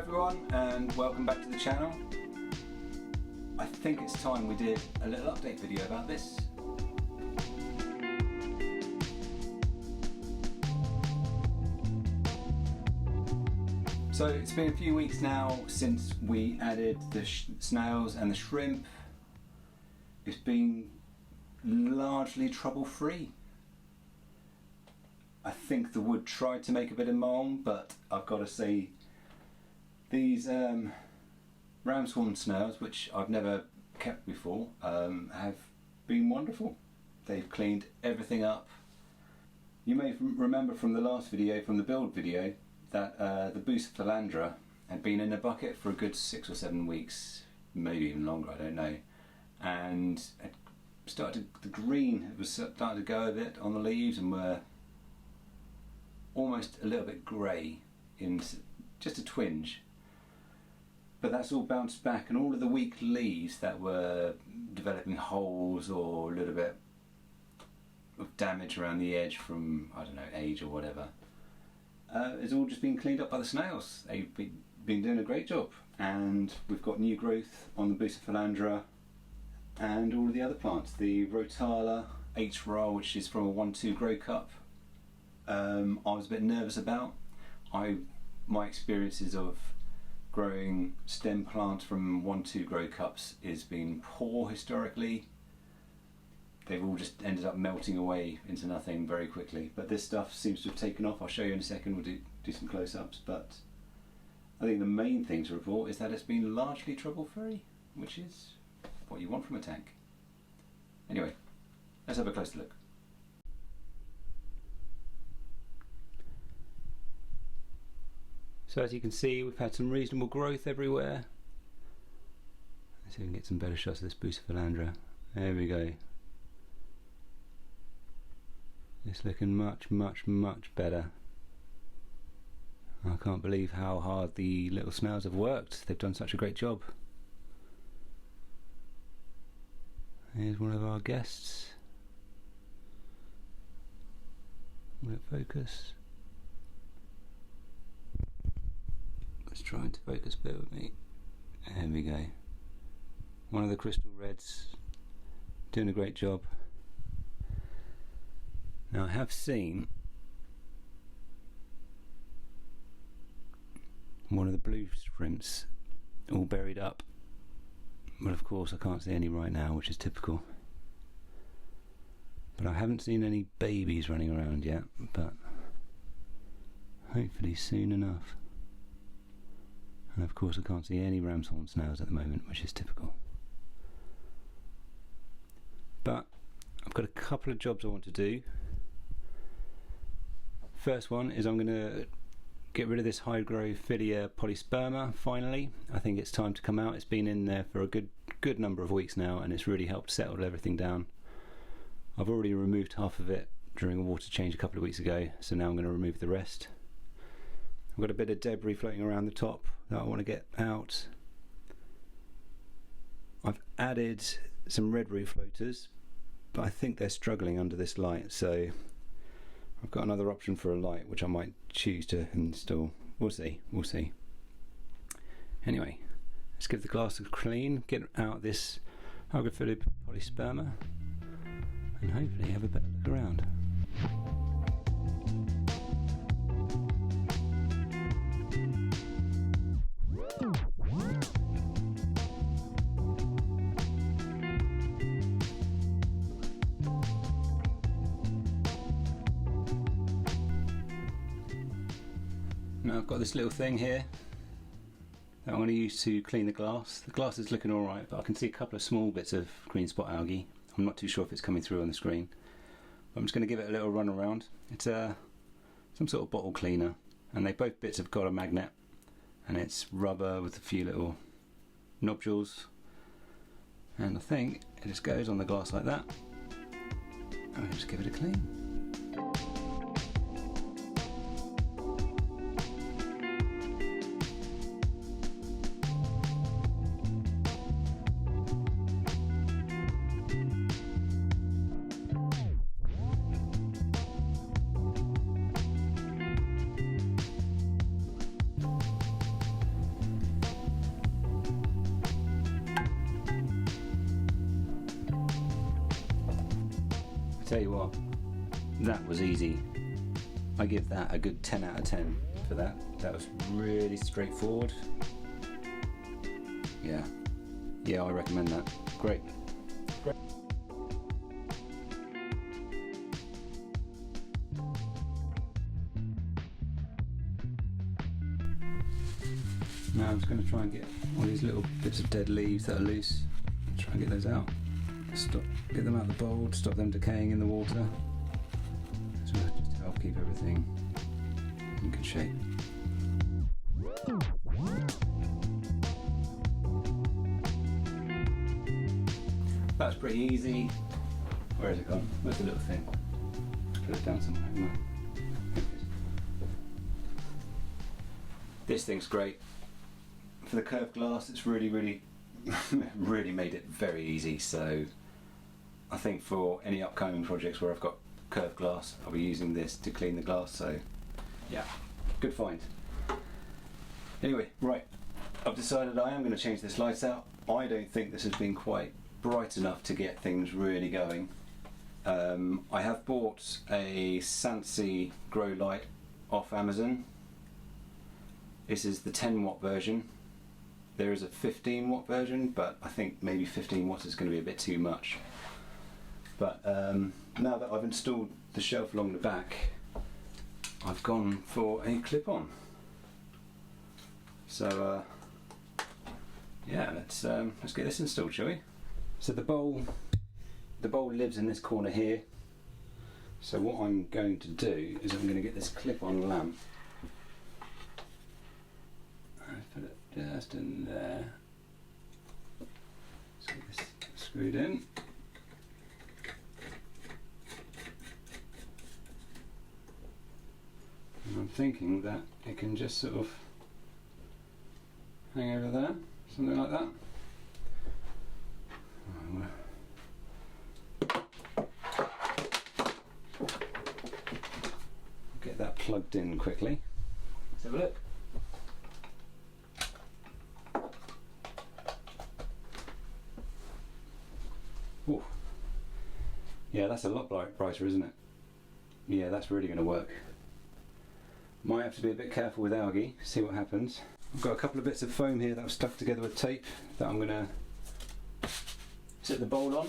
everyone, and welcome back to the channel. I think it's time we did a little update video about this. So it's been a few weeks now since we added the snails and the shrimp. It's been largely trouble-free. I think the wood tried to make a bit of moan, but I've got to say these ram's horn snails, which I've never kept before, have been wonderful. They've cleaned everything up. You may remember from the last video, from the build video, that the Bucephalandra had been in a bucket for a good 6 or 7 weeks, maybe even longer, I don't know, and it started the green was starting to go a bit on the leaves and were almost a little bit grey, in just a twinge. But that's all bounced back, and all of the weak leaves that were developing holes or a little bit of damage around the edge from, I don't know, age or whatever, it's all just been cleaned up by the snails. They've been doing a great job, and we've got new growth on the Bucephalandra and all of the other plants. The Rotala H-Roll, which is from a 1-2 grow cup, I was a bit nervous about. My experiences of growing stem plants from 1-2 grow cups has been poor historically. They've all just ended up melting away into nothing very quickly, but this stuff seems to have taken off. I'll show you in a second. We'll do some close-ups, but I think the main thing to report is that it's been largely trouble-free, which is what you want from a tank. Anyway, let's have a closer look. So as you can see, we've had some reasonable growth everywhere. Let's see if we can get some better shots of this Bucephalandra. There we go. It's looking much better. I can't believe how hard the little snails have worked. They've done such a great job. Here's one of our guests. Will it focus? Let's try to focus, bear with me. There we go. One of the crystal reds, doing a great job. Now I have seen one of the blue shrimps all buried up, but of course I can't see any right now, which is typical. But I haven't seen any babies running around yet, but hopefully soon enough. And of course I can't see any ram's horn snails at the moment, which is typical. But I've got a couple of jobs I want to do. First one is I'm going to get rid of this Hygrophila polysperma finally. I think it's time to come out. It's been in there for a good number of weeks now, and it's really helped settle everything down. I've already removed half of it during a water change a couple of weeks ago, so now I'm going to remove the rest. I've got a bit of debris floating around the top that I want to get out. I've added some red roof floaters, but I think they're struggling under this light, so I've got another option for a light which I might choose to install. We'll see. Anyway, let's give the glass a clean, get out this Hygrophila polysperma, and hopefully have a better look around. Now I've got this little thing here that I'm going to use to clean the glass. The glass is looking alright, but I can see a couple of small bits of green spot algae. I'm not too sure if it's coming through on the screen. But I'm just going to give it a little run around. It's some sort of bottle cleaner, and both bits have got a magnet, and it's rubber with a few little nodules, and I think it just goes on the glass like that, and we just give it a clean. Tell you what, that was easy. I give that a good 10 out of 10 for that. That was really straightforward. Yeah, I recommend that. Great. Now I'm just going to try and get all these little bits of dead leaves that are loose. Try and get those out. Get them out of the bowl, stop them decaying in the water. So just to help keep everything in good shape. That's pretty easy. Where has it gone? Where's the little thing? Put it down somewhere. No. This thing's great. For the curved glass, it's really really made it very easy. So I think for any upcoming projects where I've got curved glass, I'll be using this to clean the glass. So yeah, good find. Anyway, right, I've decided I am going to change this light out. I don't think this has been quite bright enough to get things really going. I have bought a Sansi grow light off Amazon. This is the 10 watt version. There is a 15 watt version, but I think maybe 15 watts is going to be a bit too much. But now that I've installed the shelf along the back, I've gone for a clip-on. So yeah, let's get this installed, shall we? So the bowl lives in this corner here. So what I'm going to do is I'm going to get this clip-on lamp. Put it just in there. So this screwed in. And I'm thinking that it can just sort of hang over there, something like that. Get that plugged in quickly. Let's have a look. Ooh. Yeah, that's a lot brighter, isn't it? Yeah, that's really going to work. Might have to be a bit careful with algae, see what happens. I've got a couple of bits of foam here that I've stuck together with tape that I'm going to sit the bowl on.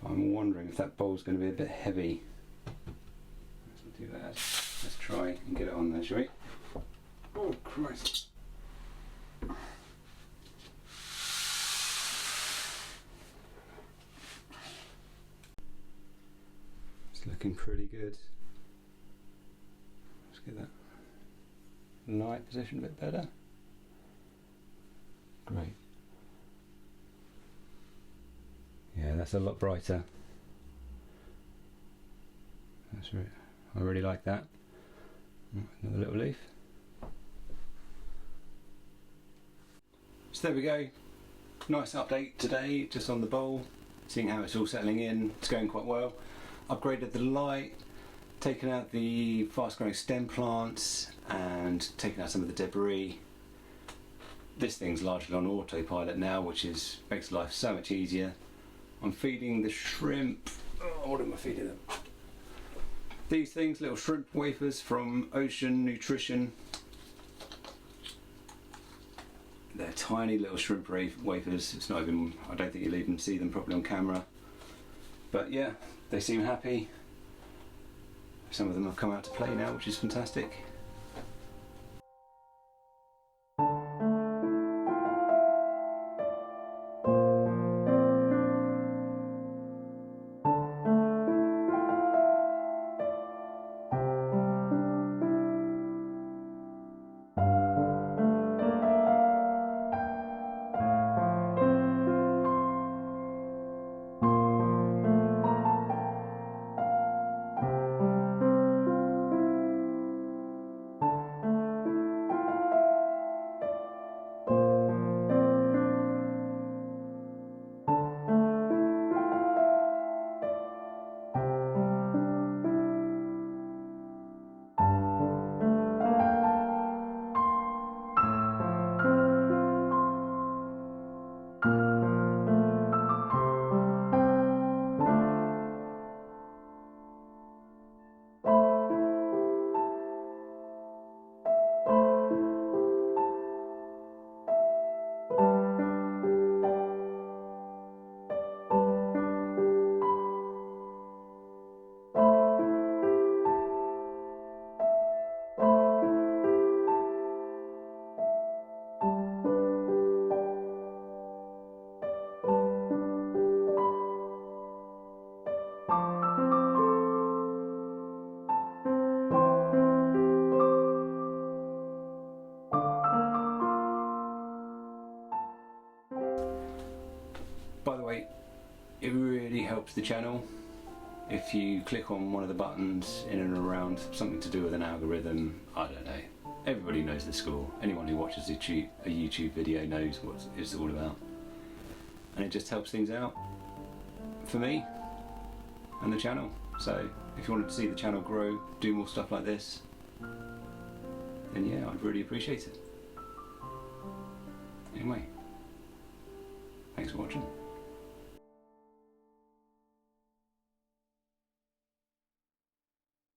I'm wondering if that bowl's going to be a bit heavy. Let's do that. Let's try and get it on there, shall we? Oh Christ. It's looking pretty good. Let's get that light position a bit better. Great. Yeah, that's a lot brighter. That's right. I really like that. Another little leaf. So there we go. Nice update today, just on the bowl. Seeing how it's all settling in. It's going quite well. Upgraded the light, taken out the fast growing stem plants and taken out some of the debris. This thing's largely on autopilot now, which makes life so much easier. I'm feeding the shrimp. Oh, what am I feeding them? These things, little shrimp wafers from Ocean Nutrition. They're tiny little shrimp wafers. It's not even, I don't think you'll even see them properly on camera. But yeah, they seem happy. Some of them have come out to play now, which is fantastic. helps the channel. If you click on one of the buttons in and around, something to do with an algorithm, I don't know. Everybody knows the score. Anyone who watches a YouTube video knows what it's all about. And it just helps things out for me and the channel. So if you wanted to see the channel grow, do more stuff like this, then yeah, I'd really appreciate it. Anyway, thanks for watching.